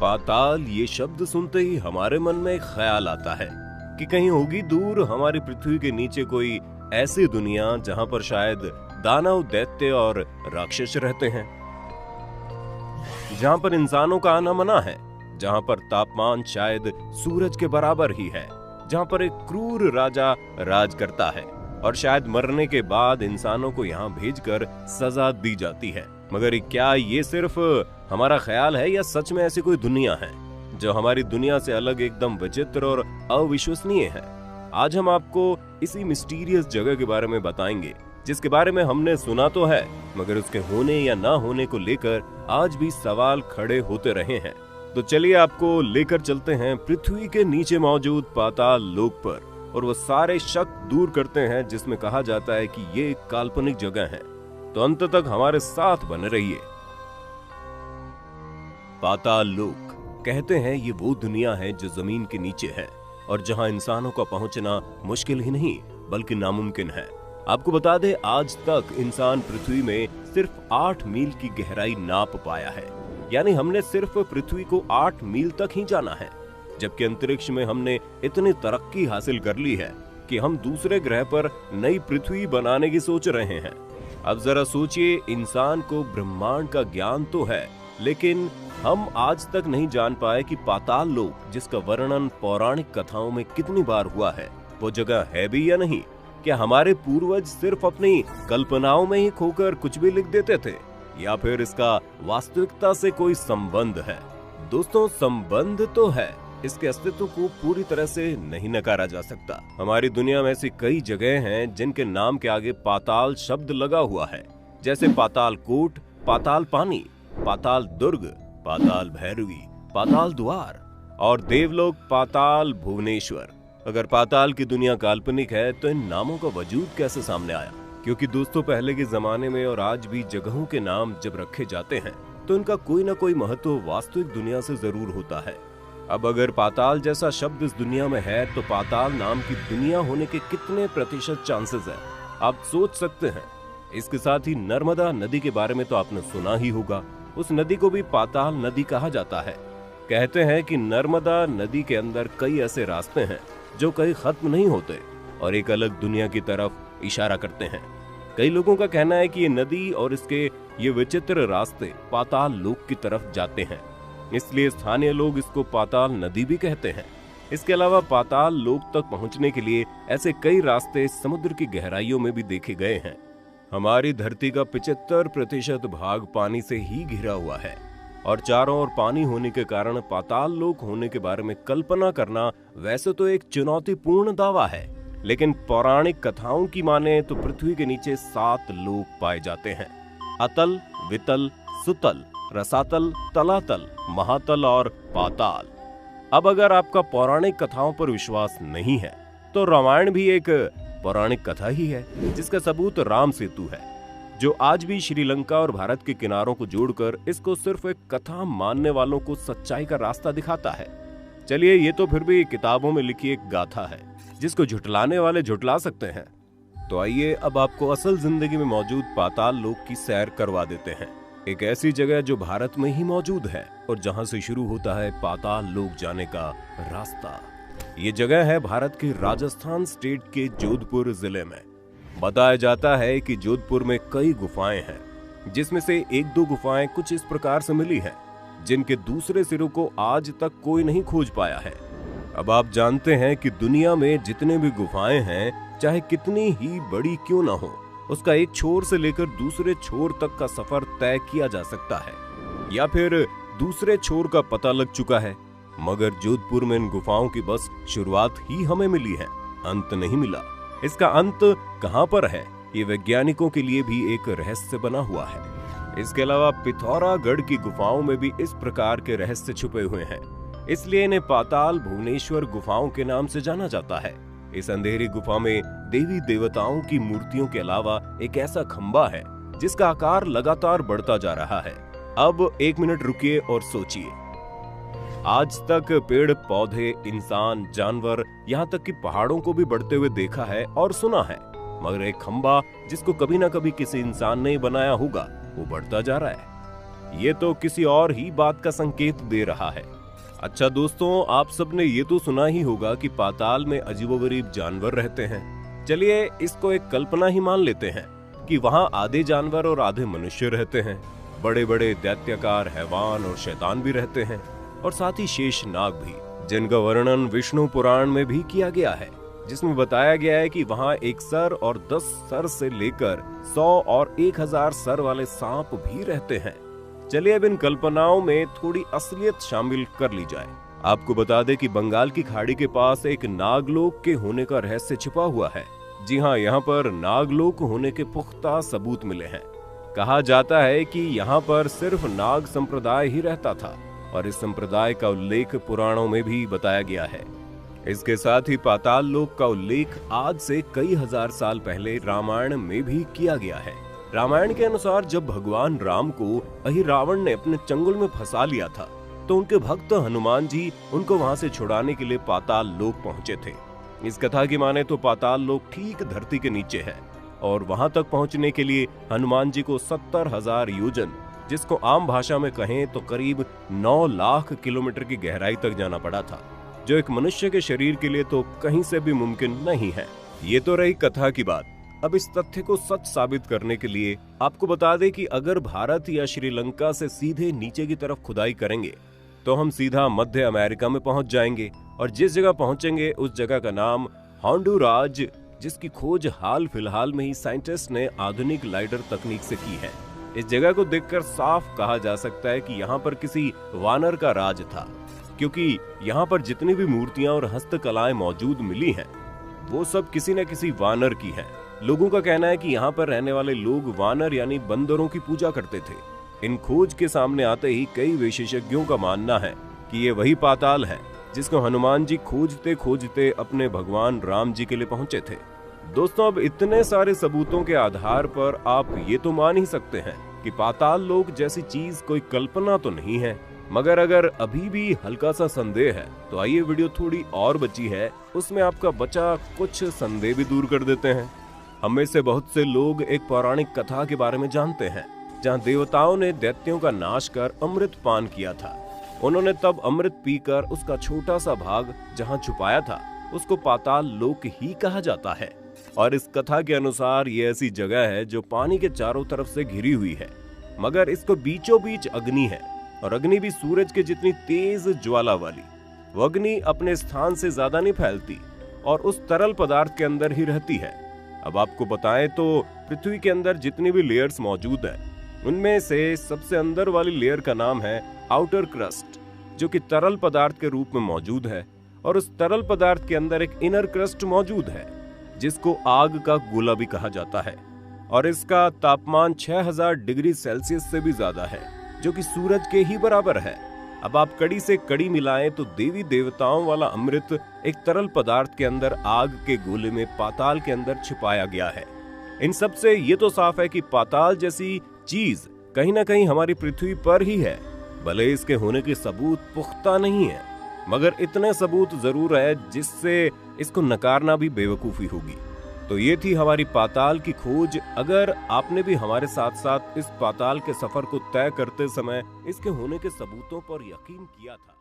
पाताल ये शब्द सुनते ही हमारे मन में एक ख्याल आता है कि कहीं होगी दूर हमारी पृथ्वी के नीचे कोई ऐसी दुनिया जहां पर शायद दानव, दैत्य और राक्षस रहते हैं, जहां पर इंसानों का आना मना है, जहां पर तापमान शायद सूरज के बराबर ही है, जहां पर एक क्रूर राजा राज करता है और शायद मरने के बाद इंसानों को यहाँ भेजकर सजा दी जाती है। मगर क्या ये सिर्फ हमारा ख्याल है या सच में ऐसी कोई दुनिया है जो हमारी दुनिया से अलग, एकदम विचित्र और अविश्वसनीय है? आज हम आपको इसी मिस्टीरियस जगह के बारे में बताएंगे जिसके बारे में हमने सुना तो है, मगर उसके होने या ना होने को लेकर आज भी सवाल खड़े होते रहे हैं। तो चलिए आपको लेकर चलते हैं पृथ्वी के नीचे मौजूद पाताल लोक पर और वो सारे शक दूर करते हैं जिसमें कहा जाता है कि ये एक काल्पनिक जगह है। तो अंत तक हमारे साथ बने रहिए। पाताल लोक कहते हैं ये वो दुनिया है जो जमीन के नीचे है और जहां इंसानों का पहुंचना मुश्किल ही नहीं बल्कि नामुमकिन है। आपको बता दें, आज तक इंसान पृथ्वी में सिर्फ 8 मील की गहराई नाप पाया है, यानी हमने सिर्फ पृथ्वी को 8 मील तक ही जाना है, जबकि अंतरिक्ष में हमने इतनी तरक्की हासिल कर ली है कि हम दूसरे ग्रह पर नई पृथ्वी बनाने की सोच रहे हैं। अब जरा सोचिए, इंसान को ब्रह्मांड का ज्ञान तो है, लेकिन हम आज तक नहीं जान पाए कि पाताल लोक, जिसका वर्णन पौराणिक कथाओं में कितनी बार हुआ है, वो जगह है भी या नहीं। क्या हमारे पूर्वज सिर्फ अपनी कल्पनाओं में ही खोकर कुछ भी लिख देते थे, या फिर इसका वास्तविकता से कोई संबंध है? दोस्तों, संबंध तो है, इसके अस्तित्व को पूरी तरह से नहीं नकारा जा सकता। हमारी दुनिया में ऐसी कई जगह हैं जिनके नाम के आगे पाताल शब्द लगा हुआ है, जैसे पाताल कोट, पाताल पानी, पाताल दुर्ग, पाताल भैरवी, पाताल द्वार और देवलोक पाताल भुवनेश्वर। अगर पाताल की दुनिया काल्पनिक है तो इन नामों का वजूद कैसे सामने आया? क्योंकि दोस्तों, पहले के जमाने में और आज भी जगहों के नाम जब रखे जाते हैं तो इनका कोई ना कोई महत्व वास्तविक दुनिया से जरूर होता है। अब अगर पाताल जैसा शब्द इस दुनिया में है तो पाताल नाम की दुनिया होने के कितने प्रतिशत चांसेस है, आप सोच सकते हैं। इसके साथ ही नर्मदा नदी के बारे में तो आपने सुना ही होगा। उस नदी को भी पाताल नदी कहा जाता है। कहते हैं कि नर्मदा नदी के अंदर कई ऐसे रास्ते हैं जो कहीं खत्म नहीं होते और एक अलग दुनिया की तरफ इशारा करते हैं। कई लोगों का कहना है कि ये नदी और इसके ये विचित्र रास्ते पाताल लोक की तरफ जाते हैं, इसलिए स्थानीय लोग इसको पाताल नदी भी कहते हैं। इसके अलावा पाताल लोक तक पहुंचने के लिए ऐसे कई रास्ते समुद्र की गहराइयों में भी देखे गए हैं। हमारी धरती का 75% भाग पानी से ही घिरा हुआ है और चारों ओर पानी होने के कारण पाताल लोक होने के बारे में कल्पना करना वैसे तो एक चुनौतीपूर्ण दावा है, लेकिन पौराणिक कथाओं की माने तो पृथ्वी के नीचे 7 लोक पाए जाते हैं: अतल, वितल, सुतल, रसातल, तलातल, महातल और पाताल। अब अगर आपका पौराणिक कथाओं पर विश्वास नहीं है तो रामायण भी एक पौराणिक कथा ही है, जिसका सबूत राम सेतु है, जो आज भी श्रीलंका और भारत के किनारों को जोड़कर इसको सिर्फ एक कथा मानने वालों को सच्चाई का रास्ता दिखाता है। चलिए, ये तो फिर भी किताबों में लिखी एक गाथा है जिसको झुटलाने वाले झुटला सकते हैं। तो आइए अब आपको असल जिंदगी में मौजूद पाताल लोक की सैर करवा देते हैं। एक ऐसी जगह जो भारत में ही मौजूद है और जहां से शुरू होता है पाताल लोक जाने का रास्ता। ये जगह है भारत के राजस्थान स्टेट के जोधपुर जिले में। बताया जाता है कि जोधपुर में कई गुफाएं हैं, जिसमें से 1-2 गुफाएं कुछ इस प्रकार से मिली हैं, जिनके दूसरे सिरों को आज तक कोई नहीं खोज पाया है। अब आप जानते हैं कि दुनिया में जितने भी गुफाएं हैं, चाहे कितनी ही बड़ी क्यों ना हो, उसका एक छोर से लेकर दूसरे छोर तक का सफर तय किया जा सकता है, या फिर दूसरे छोर का पता लग चुका है। मगर जोधपुर में इन गुफाओं की बस शुरुआत ही हमें मिली है, अंत नहीं मिला। इसका अंत कहां पर है, ये वैज्ञानिकों के लिए भी एक रहस्य बना हुआ है। इसके अलावा पिथौरागढ़ की गुफाओं में भी इस प्रकार के रहस्य छुपे हुए हैं, इसलिए इन्हें पाताल भुवनेश्वर गुफाओं के नाम से जाना जाता है। इस अंधेरी गुफा में देवी देवताओं की मूर्तियों के अलावा एक ऐसा खंबा है जिसका आकार लगातार बढ़ता जा रहा है। अब 1 मिनट रुकिए और सोचिए। आज तक पेड़ पौधे, इंसान, जानवर, यहाँ तक कि पहाड़ों को भी बढ़ते हुए देखा है और सुना है, मगर एक खंबा जिसको कभी ना कभी किसी इंसान ने बनाया होगा, वो बढ़ता जा रहा है। ये तो किसी और ही बात का संकेत दे रहा है। अच्छा दोस्तों, आप सबने ये तो सुना ही होगा कि पाताल में अजीबोगरीब जानवर रहते हैं। चलिए इसको एक कल्पना ही मान लेते हैं कि वहाँ आधे जानवर और आधे मनुष्य रहते हैं। बड़े बड़े दैत्याकार हैवान और शैतान भी रहते हैं, और साथ ही शेष नाग भी, जिनका वर्णन विष्णु पुराण में भी किया गया है, जिसमें बताया गया है कि वहाँ 1 सर और 10 सर से लेकर 100 और 1000 सर वाले सांप भी रहते हैं। चलिए अब इन कल्पनाओं में थोड़ी असलियत शामिल कर ली जाए। आपको बता दें कि बंगाल की खाड़ी के पास एक नागलोक के होने का रहस्य छिपा हुआ है। जी हाँ, यहाँ पर नागलोक होने के पुख्ता सबूत मिले हैं। कहा जाता है कि यहाँ पर सिर्फ नाग संप्रदाय ही रहता था, और इस संप्रदाय का उल्लेख पुराणों में भी बताया गया है। इसके साथ ही पाताल लोक का उल्लेख आज से कई हजार साल पहले रामायण में भी किया गया है। रामायण के अनुसार जब भगवान राम को अहिरावण ने अपने चंगुल में फंसा लिया था, तो उनके भक्त हनुमान जी उनको वहां से छुड़ाने के लिए पाताल लोक पहुंचे थे। इस कथा की माने तो पाताल लोक ठीक धरती के नीचे है, और वहां तक पहुंचने के लिए हनुमान जी को 70,000 योजन, जिसको आम भाषा में कहें तो करीब 9 लाख किलोमीटर की गहराई तक जाना पड़ा था, जो एक मनुष्य के शरीर के लिए तो कहीं से भी मुमकिन नहीं है। ये तो रही कथा की बात। अब इस तथ्य को सच साबित करने के लिए आपको बता दें कि अगर भारत या श्रीलंका से सीधे नीचे की तरफ खुदाई करेंगे तो हम सीधा मध्य अमेरिका में पहुंच जाएंगे, और जिस जगह पहुंचेंगे उस जगह का नाम होंडुराज, जिसकी खोज हाल फिलहाल में ही साइंटिस्ट ने आधुनिक लाइडर तकनीक से की है। इस जगह को देखकर साफ कहा जा सकता है कि यहाँ पर किसी वानर का राज था, क्योंकि यहाँ पर जितनी भी मूर्तियां और हस्तकलाएं मौजूद मिली हैं, वो सब किसी न किसी वानर की हैं। लोगों का कहना है कि यहाँ पर रहने वाले लोग वानर यानी बंदरों की पूजा करते थे। इन खोज के सामने आते ही कई विशेषज्ञों का मानना है कि ये वही पाताल है जिसको हनुमान जी खोजते खोजते अपने भगवान राम जी के लिए पहुंचे थे। दोस्तों, अब इतने सारे सबूतों के आधार पर आप ये तो मान ही सकते हैं कि पाताल लोक जैसी चीज कोई कल्पना तो नहीं है। मगर अगर अभी भी हल्का सा संदेह है तो आइए, वीडियो थोड़ी और बची है, उसमें आपका बचा कुछ संदेह भी दूर कर देते हैं। हम में से बहुत से लोग एक पौराणिक कथा के बारे में जानते हैं, जहां देवताओं ने दैत्यों का नाश कर अमृत पान किया था। उन्होंने तब अमृत पीकर उसका छोटा सा भाग जहां छुपाया था, उसको पाताल लोक ही कहा जाता है। और इस कथा के अनुसार ये ऐसी जगह है जो पानी के चारों तरफ से घिरी हुई है, मगर इसको बीचों बीच अग्नि है, और अग्नि भी सूरज के जितनी तेज ज्वाला वाली। वो अग्नि अपने स्थान से ज्यादा नहीं फैलती और उस तरल पदार्थ के अंदर ही रहती है। अब आपको बताएं तो पृथ्वी के अंदर जितनी भी लेयर्स मौजूद है, उनमें से सबसे अंदर वाली लेयर का नाम है आउटर क्रस्ट, जो कि तरल पदार्थ के रूप में मौजूद है। और उस तरल पदार्थ के अंदर एक इनर क्रस्ट मौजूद है, जिसको आग का गोला भी कहा जाता है, और इसका तापमान 6000 डिग्री सेल्सियस से भी ज्यादा है, जो कि सूरज के ही बराबर है। अब आप कड़ी से कड़ी मिलाएं तो देवी देवताओं वाला अमृत एक तरल पदार्थ के अंदर आग के गोले में पाताल के अंदर छिपाया गया है। इन सब से ये तो साफ है कि पाताल जैसी चीज कहीं ना कहीं हमारी पृथ्वी पर ही है। भले इसके होने के सबूत पुख्ता नहीं है, मगर इतने सबूत जरूर है जिससे इसको नकारना भी बेवकूफी होगी। तो ये थी हमारी पाताल की खोज। अगर आपने भी हमारे साथ साथ इस पाताल के सफर को तय करते समय इसके होने के सबूतों पर यकीन किया था,